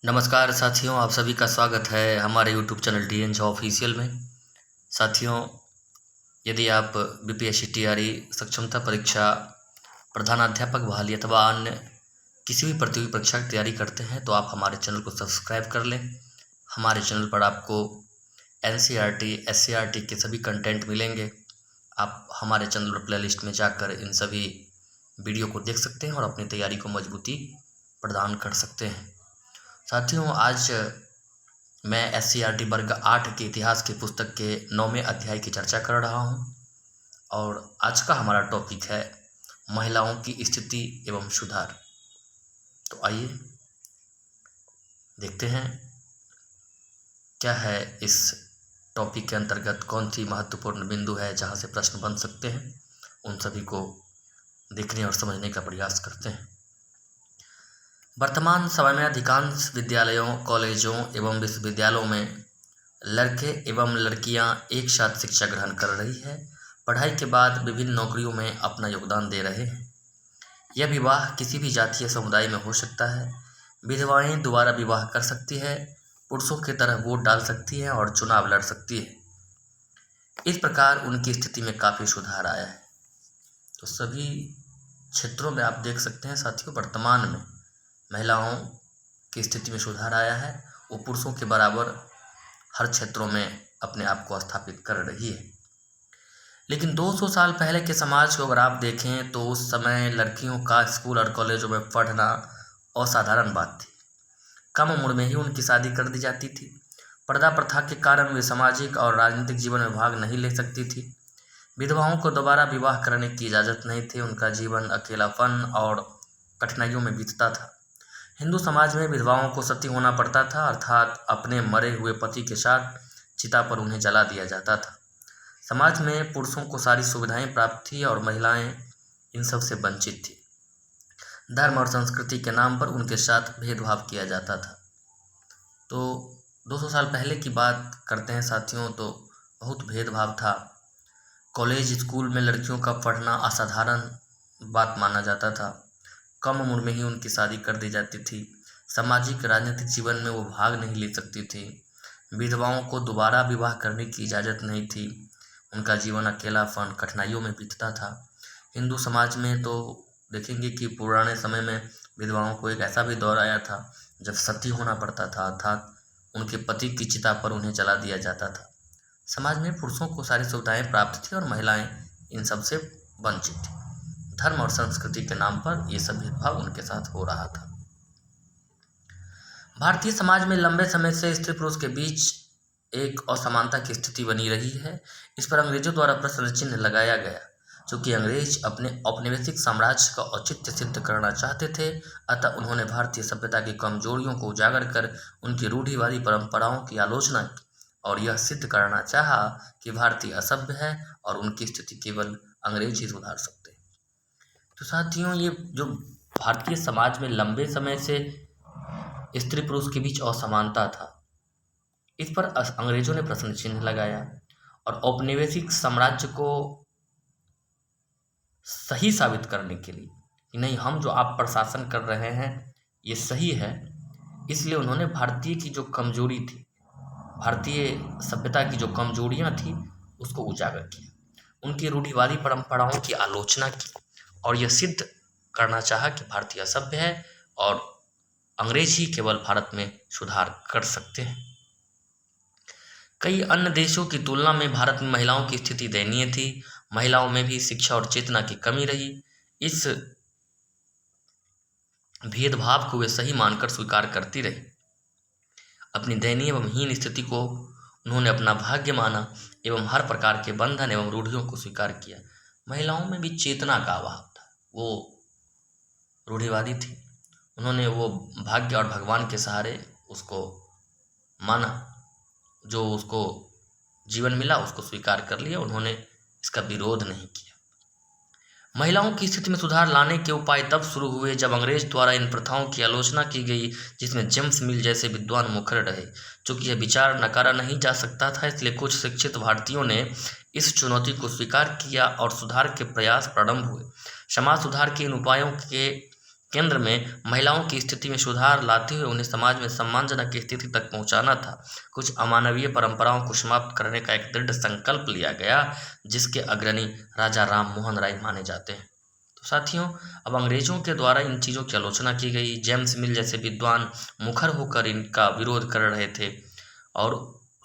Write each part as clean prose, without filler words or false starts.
नमस्कार साथियों, आप सभी का स्वागत है हमारे YouTube channel D Jha official में। साथियों, यदि आप बीपीएससी टीआरई सक्षमता परीक्षा, प्रधानाध्यापक बहाली अथवा अन्य किसी भी प्रतियोगी परीक्षा की तैयारी करते हैं तो आप हमारे चैनल को सब्सक्राइब कर लें। हमारे चैनल पर आपको एनसीईआरटी, एससीईआरटी के सभी कंटेंट मिलेंगे। आप हमारे चैनल पर प्लेलिस्ट में जाकर इन सभी वीडियो को देख सकते हैं और अपनी तैयारी को मजबूती प्रदान कर सकते हैं। साथियों, आज मैं एससीईआरटी वर्ग 8 के इतिहास की पुस्तक के 9वें अध्याय की चर्चा कर रहा हूं और आज का हमारा टॉपिक है महिलाओं की स्थिति एवं सुधार। तो आइए देखते हैं क्या है इस टॉपिक के अंतर्गत, कौन सी महत्वपूर्ण बिंदु है जहां से प्रश्न बन सकते हैं। उन सभी को देखने और समझने का प्रयास करते हैं। वर्तमान समय में अधिकांश विद्यालयों, कॉलेजों एवं विश्वविद्यालयों में लड़के एवं लड़कियां एक साथ शिक्षा ग्रहण कर रही है। पढ़ाई के बाद विभिन्न नौकरियों में अपना योगदान दे रहे हैं। यह विवाह किसी भी जाति या समुदाय में हो सकता है। विधवाएं दोबारा विवाह कर सकती है, पुरुषों की तरह वोट डाल सकती हैं और चुनाव लड़ सकती है। इस प्रकार उनकी स्थिति में काफ़ी सुधार आया है। तो सभी क्षेत्रों में आप देख सकते हैं साथियों, वर्तमान में महिलाओं की स्थिति में सुधार आया है। वो पुरुषों के बराबर हर क्षेत्रों में अपने आप को स्थापित कर रही है। लेकिन 200 साल पहले के समाज को अगर आप देखें तो उस समय लड़कियों का स्कूल और कॉलेजों में पढ़ना असाधारण बात थी। कम उम्र में ही उनकी शादी कर दी जाती थी। पर्दा प्रथा के कारण वे सामाजिक और राजनीतिक जीवन में भाग नहीं ले सकती थी। विधवाओं को दोबारा विवाह करने की इजाज़त नहीं थी। उनका जीवन अकेलापन और कठिनाइयों में बीतता था। हिंदू समाज में विधवाओं को सती होना पड़ता था, अर्थात अपने मरे हुए पति के साथ चिता पर उन्हें जला दिया जाता था। समाज में पुरुषों को सारी सुविधाएं प्राप्त थी और महिलाएं इन सब से वंचित थी। धर्म और संस्कृति के नाम पर उनके साथ भेदभाव किया जाता था। तो 200 साल पहले की बात करते हैं साथियों, तो बहुत भेदभाव था। कॉलेज स्कूल में लड़कियों का पढ़ना असाधारण बात माना जाता था। कम उम्र में ही उनकी शादी कर दी जाती थी। सामाजिक राजनीतिक जीवन में वो भाग नहीं ले सकती थी। विधवाओं को दोबारा विवाह करने की इजाज़त नहीं थी। उनका जीवन अकेलापन, कठिनाइयों में बीतता था। हिंदू समाज में तो देखेंगे कि पुराने समय में विधवाओं को एक ऐसा भी दौर आया था जब सती होना पड़ता था, अर्थात उनके पति की चिता पर उन्हें जला दिया जाता था। समाज में पुरुषों को सारी सुविधाएं प्राप्त थी और महिलाएं इन सब से वंचित थी। धर्म और संस्कृति के नाम पर ये सब भेदभाव उनके साथ हो रहा था। भारतीय समाज में लंबे समय से स्त्री पुरुष के बीच एक असमानता की स्थिति बनी रही है। इस पर अंग्रेजों द्वारा प्रश्न चिन्ह लगाया गया। चूंकि अंग्रेज अपने औपनिवेशिक साम्राज्य का औचित्य सिद्ध करना चाहते थे, अतः उन्होंने भारतीय सभ्यता की कमजोरियों को उजागर कर उनकी रूढ़िवादी परंपराओं की आलोचना की और यह सिद्ध करना चाहा कि भारतीय असभ्य है और उनकी स्थिति केवल अंग्रेज ही सुधार सकते हैं। तो साथियों, ये जो भारतीय समाज में लंबे समय से स्त्री पुरुष के बीच असमानता था, इस पर अंग्रेजों ने प्रश्न चिन्ह लगाया और औपनिवेशिक साम्राज्य को सही साबित करने के लिए कि नहीं, हम जो आप प्रशासन कर रहे हैं ये सही है, इसलिए उन्होंने भारतीय की जो कमजोरी थी, भारतीय सभ्यता की जो कमजोरियां थी, उसको उजागर किया। उनकी रूढ़िवादी परंपराओं की आलोचना की और यह सिद्ध करना चाहा कि भारतीय असभ्य है और अंग्रेज ही केवल भारत में सुधार कर सकते हैं। कई अन्य देशों की तुलना में भारत में महिलाओं की स्थिति दयनीय थी। महिलाओं में भी शिक्षा और चेतना की कमी रही। इस भेदभाव को वे सही मानकर स्वीकार करती रही। अपनी दयनीय एवं हीन स्थिति को उन्होंने अपना भाग्य माना एवं हर प्रकार के बंधन एवं रूढ़ियों को स्वीकार किया। महिलाओं में भी चेतना का अभाव था, वो रूढ़िवादी थी। उन्होंने वो भाग्य और भगवान के सहारे उसको माना, जो उसको जीवन मिला उसको स्वीकार कर लिया। उन्होंने इसका विरोध नहीं किया। महिलाओं की स्थिति में सुधार लाने के उपाय तब शुरू हुए जब अंग्रेज द्वारा इन प्रथाओं की आलोचना की गई, जिसमें जेम्स मिल जैसे विद्वान मुखर रहे। चूंकि यह विचार नकारा नहीं जा सकता था, इसलिए कुछ शिक्षित भारतीयों ने इस चुनौती को स्वीकार किया और सुधार के प्रयास प्रारंभ हुए। समाज सुधार के इन उपायों के केंद्र में महिलाओं की स्थिति में सुधार लाते हुए उन्हें समाज में सम्मानजनक स्थिति तक पहुंचाना था। कुछ अमानवीय परंपराओं को समाप्त करने का एक दृढ़ संकल्प लिया गया, जिसके अग्रणी राजा राम मोहन राय माने जाते हैं। तो साथियों, अब अंग्रेजों के द्वारा इन चीज़ों की आलोचना की गई। जेम्स मिल जैसे विद्वान मुखर होकर इनका विरोध कर रहे थे, और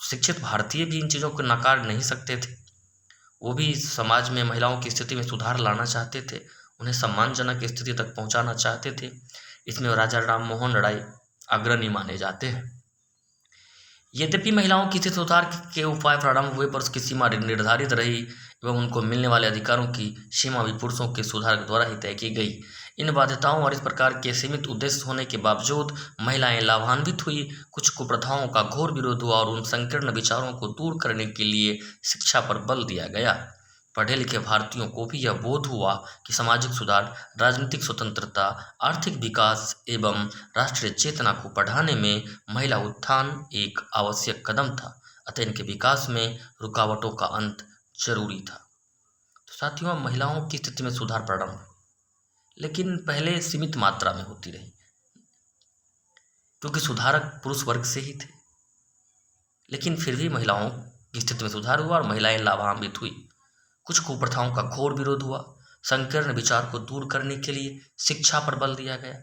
शिक्षित भारतीय भी इन चीज़ों को नकार नहीं सकते थे। वो भी समाज में महिलाओं की स्थिति में सुधार लाना चाहते थे, उन्हें सम्मानजनक स्थिति तक पहुंचाना चाहते थे। इसमें राजा राम मोहन राय अग्रणी माने जाते हैं। यद्यपि महिलाओं की स्थिति सुधार के उपाय प्रारंभ हुए, पर उसकी सीमा निर्धारित रही एवं उनको मिलने वाले अधिकारों की सीमा भी पुरुषों के सुधार के द्वारा ही तय की गई। इन बाध्यताओं और इस प्रकार के सीमित उद्देश्य होने के बावजूद महिलाएं लाभान्वित हुई। कुछ कुप्रथाओं का घोर विरोध हुआ और उन संकीर्ण विचारों को दूर करने के लिए शिक्षा पर बल दिया गया। पढ़े लिखे भारतीयों को भी यह बोध हुआ कि सामाजिक सुधार, राजनीतिक स्वतंत्रता, आर्थिक विकास एवं राष्ट्रीय चेतना को बढ़ाने में महिला उत्थान एक आवश्यक कदम था, अतः इनके विकास में रुकावटों का अंत जरूरी था। तो साथियों, महिलाओं की स्थिति में सुधार प्रारंभ, लेकिन पहले सीमित मात्रा में होती रही, क्योंकि सुधारक पुरुष वर्ग से ही थे। लेकिन फिर भी महिलाओं की स्थिति में सुधार हुआ और महिलाएं लाभान्वित हुई। कुछ कुप्रथाओं का घोर विरोध हुआ। संकीर्ण विचार को दूर करने के लिए शिक्षा पर बल दिया गया।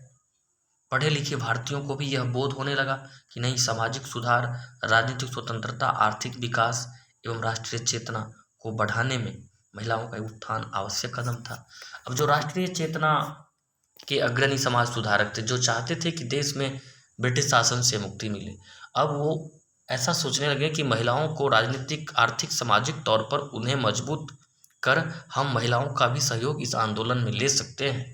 पढ़े लिखे भारतीयों को भी यह बोध होने लगा कि नहीं, सामाजिक सुधार, राजनीतिक स्वतंत्रता, आर्थिक विकास एवं राष्ट्रीय चेतना को बढ़ाने में महिलाओं का उत्थान आवश्यक कदम था। अब जो राष्ट्रीय चेतना के अग्रणी समाज सुधारक थे, जो चाहते थे कि देश में ब्रिटिश शासन से मुक्ति मिले, अब वो ऐसा सोचने लगे कि महिलाओं को राजनीतिक, आर्थिक, सामाजिक तौर पर उन्हें मजबूत कर हम महिलाओं का भी सहयोग इस आंदोलन में ले सकते हैं।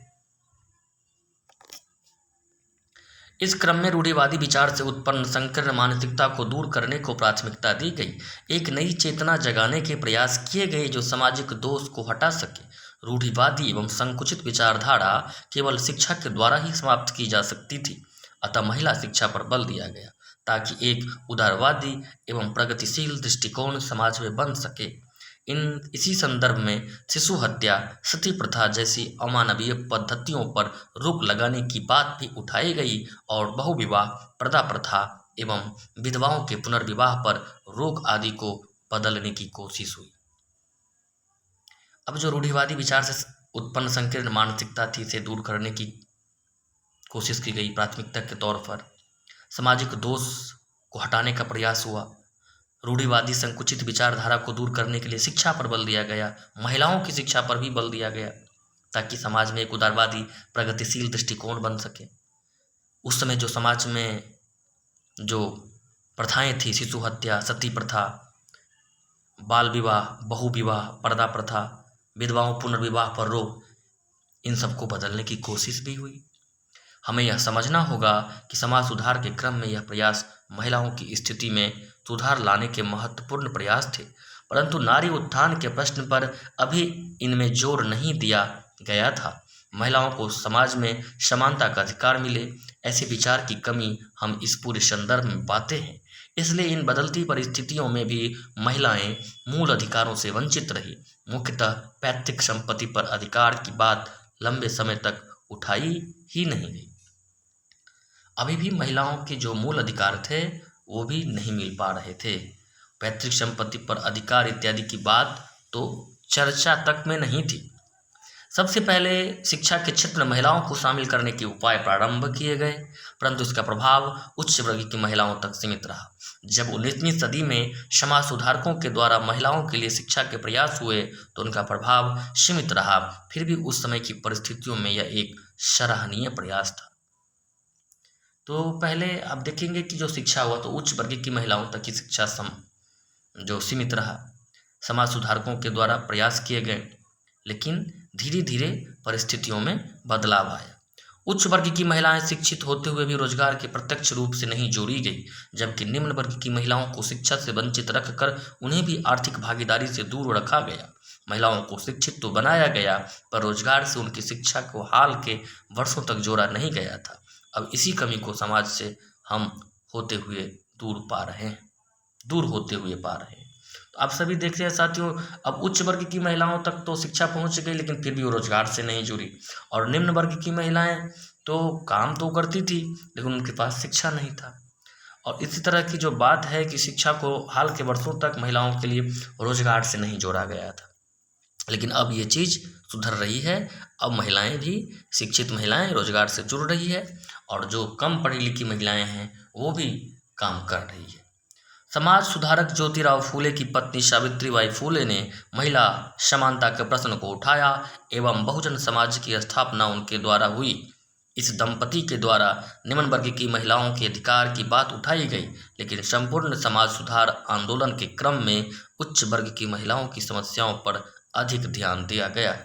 इस क्रम में रूढ़िवादी विचार से उत्पन्न संकीर्ण मानसिकता को दूर करने को प्राथमिकता दी गई। एक नई चेतना जगाने के प्रयास किए गए जो सामाजिक दोष को हटा सके। रूढ़िवादी एवं संकुचित विचारधारा केवल शिक्षा के द्वारा ही समाप्त की जा सकती थी, अतः महिला शिक्षा पर बल दिया गया ताकि एक उदारवादी एवं प्रगतिशील दृष्टिकोण समाज में बन सके। इसी संदर्भ में शिशु हत्या, सती प्रथा जैसी अमानवीय पद्धतियों पर रोक लगाने की बात भी उठाई गई और बहुविवाह, प्रदा प्रथा एवं विधवाओं के पुनर्विवाह पर रोक आदि को बदलने की कोशिश हुई। अब जो रूढ़िवादी विचार से उत्पन्न संकीर्ण मानसिकता थी, इसे दूर करने की कोशिश की गई। प्राथमिकता के तौर पर सामाजिक दोष को हटाने का प्रयास हुआ। रूढ़िवादी संकुचित विचारधारा को दूर करने के लिए शिक्षा पर बल दिया गया। महिलाओं की शिक्षा पर भी बल दिया गया ताकि समाज में एक उदारवादी, प्रगतिशील दृष्टिकोण बन सके। उस समय जो समाज में जो प्रथाएं थी, शिशु हत्या, सती प्रथा, बाल विवाह, बहु विवाह, पर्दा प्रथा, विधवाओं पुनर्विवाह पर रोक, इन सबको बदलने की कोशिश भी हुई। हमें यह समझना होगा कि समाज सुधार के क्रम में यह प्रयास महिलाओं की स्थिति में सुधार लाने के महत्वपूर्ण प्रयास थे, परंतु नारी उत्थान के प्रश्न पर अभी इनमें जोर नहीं दिया गया था। महिलाओं को समाज में समानता का अधिकार मिले, ऐसे विचार की कमी हम इस पूरे संदर्भ में पाते हैं। इसलिए इन बदलती परिस्थितियों में भी महिलाएं मूल अधिकारों से वंचित रही। मुख्यतः पैतृक संपत्ति पर अधिकार की बात लंबे समय तक उठाई ही नहीं गई। अभी भी महिलाओं के जो मूल अधिकार थे वो भी नहीं मिल पा रहे थे। पैतृक संपत्ति पर अधिकार इत्यादि की बात तो चर्चा तक में नहीं थी। सबसे पहले शिक्षा के क्षेत्र में महिलाओं को शामिल करने के उपाय प्रारंभ किए गए, परंतु इसका प्रभाव उच्च वर्ग की महिलाओं तक सीमित रहा। जब 19वीं सदी में समाज सुधारकों के द्वारा महिलाओं के लिए शिक्षा के प्रयास हुए तो उनका प्रभाव सीमित रहा। फिर भी उस समय की परिस्थितियों में यह एक सराहनीय प्रयास था। तो पहले आप देखेंगे कि जो शिक्षा हुआ तो उच्च वर्ग की महिलाओं तक की शिक्षा जो सीमित रहा। समाज सुधारकों के द्वारा प्रयास किए गए, लेकिन धीरे धीरे परिस्थितियों में बदलाव आया। उच्च वर्ग की महिलाएं शिक्षित होते हुए भी रोजगार के प्रत्यक्ष रूप से नहीं जोड़ी गई, जबकि निम्न वर्ग की महिलाओं को शिक्षा से वंचित रखकर उन्हें भी आर्थिक भागीदारी से दूर रखा गया। महिलाओं को शिक्षित तो बनाया गया, पर रोजगार से उनकी शिक्षा को हाल के वर्षों तक जोड़ा नहीं गया था। अब इसी कमी को समाज से हम होते हुए दूर होते हुए पा रहे हैं। तो आप सभी देख रहे हैं साथियों, अब उच्च वर्ग की महिलाओं तक तो शिक्षा पहुंच गई, लेकिन फिर भी वो रोजगार से नहीं जुड़ी, और निम्न वर्ग की महिलाएं तो काम तो करती थी लेकिन उनके पास शिक्षा नहीं था। और इसी तरह की जो बात है कि शिक्षा को हाल के वर्षों तक महिलाओं के लिए रोजगार से नहीं जोड़ा गया था, लेकिन अब ये चीज़ सुधर रही है। अब महिलाएं भी, शिक्षित महिलाएं रोजगार से जुड़ रही है और जो कम पढ़ी लिखी महिलाएं हैं वो भी काम कर रही है। समाज सुधारक ज्योतिराव फूले की पत्नी सावित्रीबाई फूले ने महिला समानता के प्रश्न को उठाया एवं बहुजन समाज की स्थापना उनके द्वारा हुई। इस दंपति के द्वारा निम्न वर्ग की महिलाओं के अधिकार की बात उठाई गई, लेकिन संपूर्ण समाज सुधार आंदोलन के क्रम में उच्च वर्ग की महिलाओं की समस्याओं पर अधिक ध्यान दिया गया।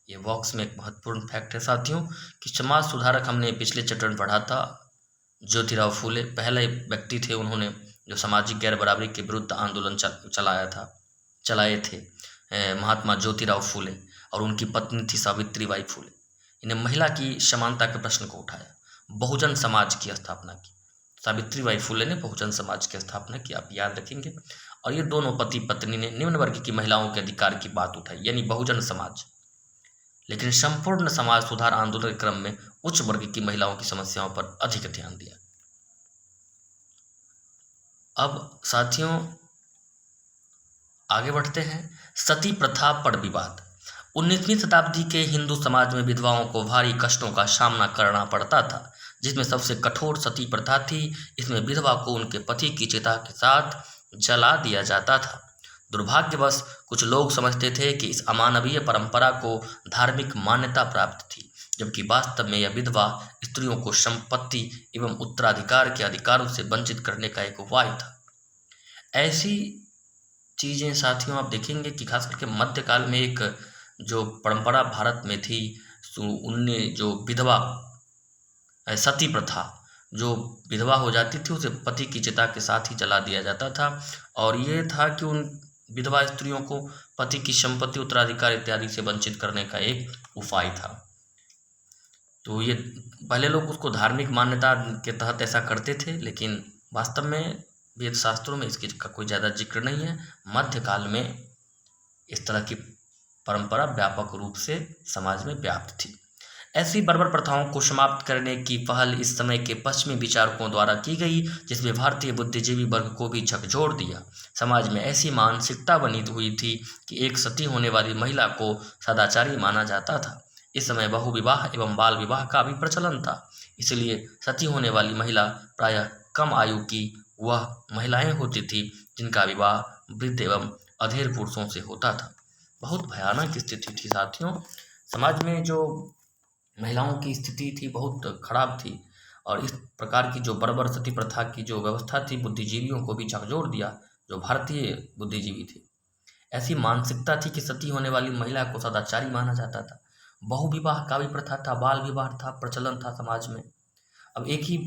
ये बॉक्स में एक महत्वपूर्ण फैक्ट है साथियों कि समाज सुधारक हमने पिछले चैप्टर में पढ़ा था। ज्योतिराव फूले पहले व्यक्ति थे, उन्होंने जो सामाजिक गैर बराबरी के विरुद्ध आंदोलन चलाए थे महात्मा ज्योतिराव फूले, और उनकी पत्नी थी सावित्रीबाई फूले। इन्हें महिला की समानता के प्रश्न को उठाया, बहुजन समाज की स्थापना की। सावित्रीबाई फूले ने बहुजन समाज की स्थापना की, आप याद रखेंगे। और ये दोनों पति पत्नी ने निम्न वर्ग की महिलाओं के अधिकार की बात उठाई, यानी बहुजन समाज, लेकिन संपूर्ण समाज सुधार आंदोलन के क्रम में उच्च वर्ग की महिलाओं की समस्याओं पर अधिक ध्यान दिया। अब साथियों आगे बढ़ते हैं। सती प्रथा पर विवाद। 19वीं शताब्दी के हिंदू समाज में विधवाओं को भारी कष्टों का सामना करना पड़ता था, जिसमें सबसे कठोर सती प्रथा थी। इसमें विधवा को उनके पति की चिता के साथ जला दिया जाता था। दुर्भाग्यवश कुछ लोग समझते थे कि इस अमानवीय परंपरा को धार्मिक मान्यता प्राप्त थी, जबकि वास्तव में यह विधवा स्त्रियों को संपत्ति एवं उत्तराधिकार के अधिकारों से वंचित करने का एक उपाय था। ऐसी चीज़ें साथियों आप देखेंगे कि खास करके मध्यकाल में एक जो परंपरा भारत में थी, उनने जो विधवा सती प्रथा, जो विधवा हो जाती थी उसे पति की चिता के साथ ही जला दिया जाता था, और ये था कि उन विधवा स्त्रियों को पति की संपत्ति, उत्तराधिकार इत्यादि से वंचित करने का एक उपाय था। तो ये पहले लोग उसको धार्मिक मान्यता के तहत ऐसा करते थे, लेकिन वास्तव में वेद शास्त्रों में इसकी का कोई ज़्यादा जिक्र नहीं है। मध्यकाल में इस तरह की परंपरा व्यापक रूप से समाज में व्याप्त थी। ऐसी बर्बर प्रथाओं को समाप्त करने की पहल इस समय के पश्चिमी विचारकों द्वारा की गई, जिसमें भारतीय बुद्धिजीवी वर्ग को भी झकझोर दिया। समाज में ऐसी मानसिकता बनी हुई थी कि एक सती होने वाली महिला को सदाचारी माना जाता था। इस समय बहुविवाह एवं बाल विवाह का भी प्रचलन था, इसलिए सती होने वाली महिला प्रायः कम आयु की वह महिलाएं होती थी जिनका विवाह वृद्ध एवं अधेड़ पुरुषों से होता था। बहुत भयानक स्थिति थी साथियों। समाज में जो महिलाओं की स्थिति थी बहुत खराब थी, और इस प्रकार की जो बर्बर सती प्रथा की जो व्यवस्था थी बुद्धिजीवियों को भी झकझोर दिया, जो भारतीय बुद्धिजीवी थे। ऐसी मानसिकता थी कि सती होने वाली महिला को सदाचारी माना जाता था। बहुविवाह का भी प्रथा था, बाल विवाह था, प्रचलन था समाज में। अब एक ही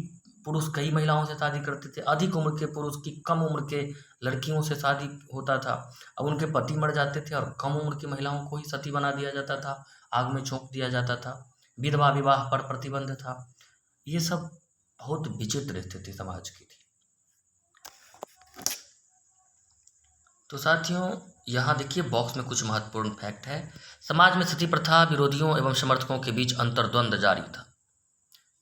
पुरुष कई महिलाओं से शादी करते थे, अधिक उम्र के पुरुष की कम उम्र के लड़कियों से शादी होता था। अब उनके पति मर जाते थे और कम उम्र की महिलाओं को ही सती बना दिया जाता था, आग में झोंक दिया जाता था। विधवा विवाह पर प्रतिबंध था। ये सब बहुत विचित्र स्थिति समाज की थी। तो साथियों यहाँ देखिए बॉक्स में कुछ महत्वपूर्ण फैक्ट है। समाज में सती प्रथा विरोधियों एवं समर्थकों के बीच अंतर्द्वंद जारी था,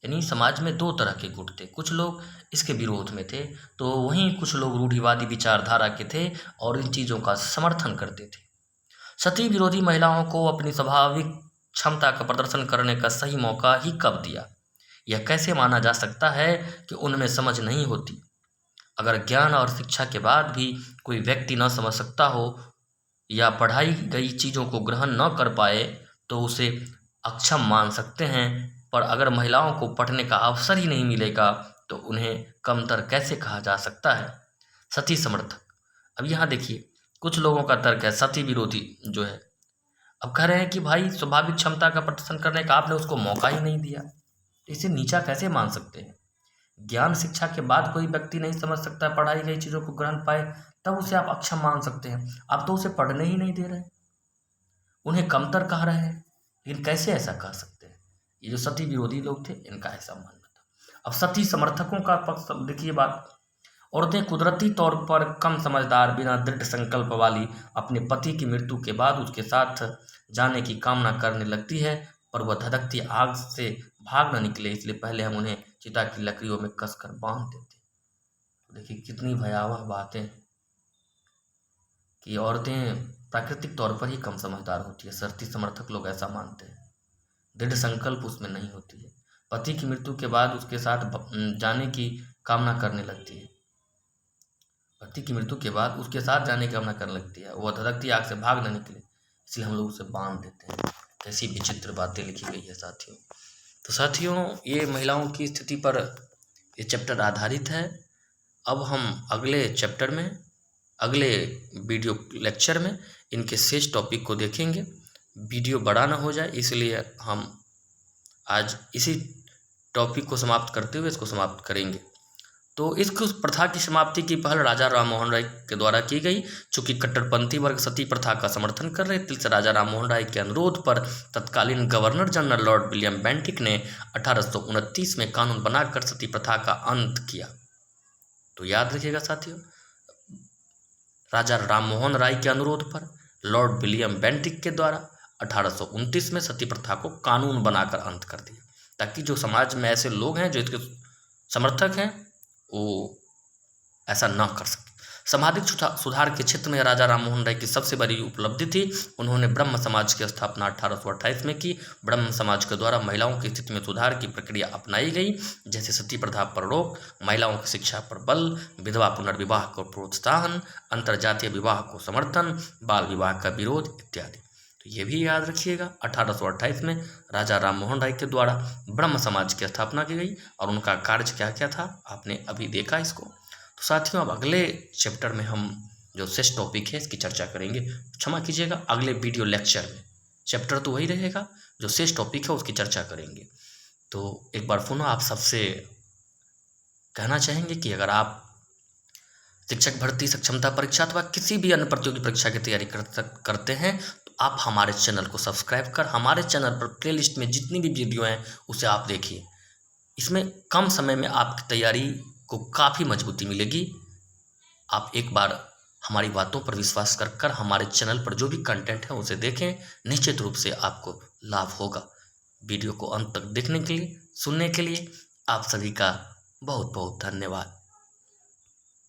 यानी समाज में दो तरह के गुट थे। कुछ लोग इसके विरोध में थे, तो वहीं कुछ लोग रूढ़िवादी विचारधारा के थे और इन चीज़ों का समर्थन करते थे। सती विरोधी महिलाओं को अपनी स्वाभाविक क्षमता का प्रदर्शन करने का सही मौका ही कब दिया? यह कैसे माना जा सकता है कि उनमें समझ नहीं होती? अगर ज्ञान और शिक्षा के बाद भी कोई व्यक्ति न समझ सकता हो या पढ़ाई गई चीज़ों को ग्रहण न कर पाए तो उसे अक्षम मान सकते हैं, पर अगर महिलाओं को पढ़ने का अवसर ही नहीं मिलेगा तो उन्हें कमतर कैसे कहा जा सकता है? सती समर्थक। अब यहाँ देखिए कुछ लोगों का तर्क है, सती विरोधी जो है अब कह रहे हैं कि भाई स्वाभाविक क्षमता का प्रदर्शन करने का आपने उसको मौका ही नहीं दिया, तो इसे नीचा कैसे मान सकते हैं? ज्ञान शिक्षा के बाद कोई व्यक्ति नहीं समझ सकता, पढ़ाई गई चीज़ों को ग्रहण पाए, तब उसे आप अक्षम मान सकते हैं। आप तो उसे पढ़ने ही नहीं दे रहे, उन्हें कमतर कह रहे हैं, लेकिन कैसे ऐसा कह सकते हैं? ये जो सती विरोधी लोग थे इनका ऐसा मानना था। अब सती समर्थकों का पक्ष देखिए बात। औरतें कुदरती तौर पर कम समझदार, बिना दृढ़ संकल्प वाली, अपने पति की मृत्यु के बाद उसके साथ जाने की कामना करने लगती है, पर वह धधकती आग से भाग न निकले, इसलिए पहले हम उन्हें चिता की लकड़ियों में कसकर बांध देते। तो देखिए कितनी भयावह बातें कि औरतें प्राकृतिक तौर पर ही कम समझदार होती है, शर्ती समर्थक लोग ऐसा मानते हैं। दृढ़ संकल्प उसमें नहीं होती है। पति की मृत्यु के बाद उसके साथ जाने की कामना करने लगती है। पति की मृत्यु के बाद उसके साथ जाने की कामना करने लगती है। वो धधकती आग से भाग न निकले, इसलिए हम लोग उसे बांध देते हैं। कैसी विचित्र बातें लिखी गई है साथियों। तो साथियों, ये महिलाओं की स्थिति पर ये चैप्टर आधारित है। अब हम अगले चैप्टर में, अगले वीडियो लेक्चर में इनके शेष टॉपिक को देखेंगे। वीडियो बड़ा ना हो जाए, इसलिए हम आज इसी टॉपिक को समाप्त करते हुए इसको समाप्त करेंगे। तो इस प्रथा की समाप्ति की पहल राजा राम मोहन राय के द्वारा की गई। चूंकि कट्टरपंथी वर्ग सती प्रथा का समर्थन कर रहे थे, राजा राम मोहन राय के अनुरोध पर तत्कालीन governor general Lord William Bentinck ने 1829 में कानून बनाकर सती प्रथा का अंत किया। तो याद रखिएगा साथियों, राजा राम मोहन राय के अनुरोध पर लॉर्ड विलियम बेंटिक के द्वारा 1829 में सती प्रथा को कानून बनाकर अंत कर दिया, ताकि जो समाज में ऐसे लोग हैं जो इसके समर्थक हैं वो ऐसा ना कर सके। सामाजिक सुधार के क्षेत्र में राजा राम मोहन राय की सबसे बड़ी उपलब्धि थी, उन्होंने ब्रह्म समाज की स्थापना 1828 में की। ब्रह्म समाज के द्वारा महिलाओं की स्थिति में सुधार की प्रक्रिया अपनाई गई, जैसे सती प्रथा पर रोक, महिलाओं की शिक्षा पर बल, विधवा पुनर्विवाह को प्रोत्साहन, अंतरजातीय विवाह को समर्थन, बाल विवाह का विरोध इत्यादि। तो ये भी याद रखिएगा, 1828 में राजा राम मोहन राय के द्वारा ब्रह्म समाज की स्थापना की गई और उनका कार्य क्या क्या था आपने अभी देखा इसको। तो साथियों, अब अगले चैप्टर में हम जो शेष टॉपिक है इसकी चर्चा करेंगे। क्षमा कीजिएगा, अगले वीडियो लेक्चर में। चैप्टर तो वही रहेगा, जो शेष टॉपिक है उसकी चर्चा करेंगे। तो एक बार पुनः आप सबसे कहना चाहेंगे कि अगर आप शिक्षक भर्ती सक्षमता परीक्षा अथवा किसी भी अन्य प्रतियोगी परीक्षा की तैयारी करते हैं, तो आप हमारे चैनल को सब्सक्राइब कर हमारे चैनल पर प्लेलिस्ट में जितनी भी वीडियो हैं उसे आप देखिए। इसमें कम समय में आपकी तैयारी को काफ़ी मजबूती मिलेगी। आप एक बार हमारी बातों पर विश्वास कर हमारे चैनल पर जो भी कंटेंट है उसे देखें, निश्चित रूप से आपको लाभ होगा। वीडियो को अंत तक देखने के लिए, सुनने के लिए आप सभी का बहुत बहुत धन्यवाद।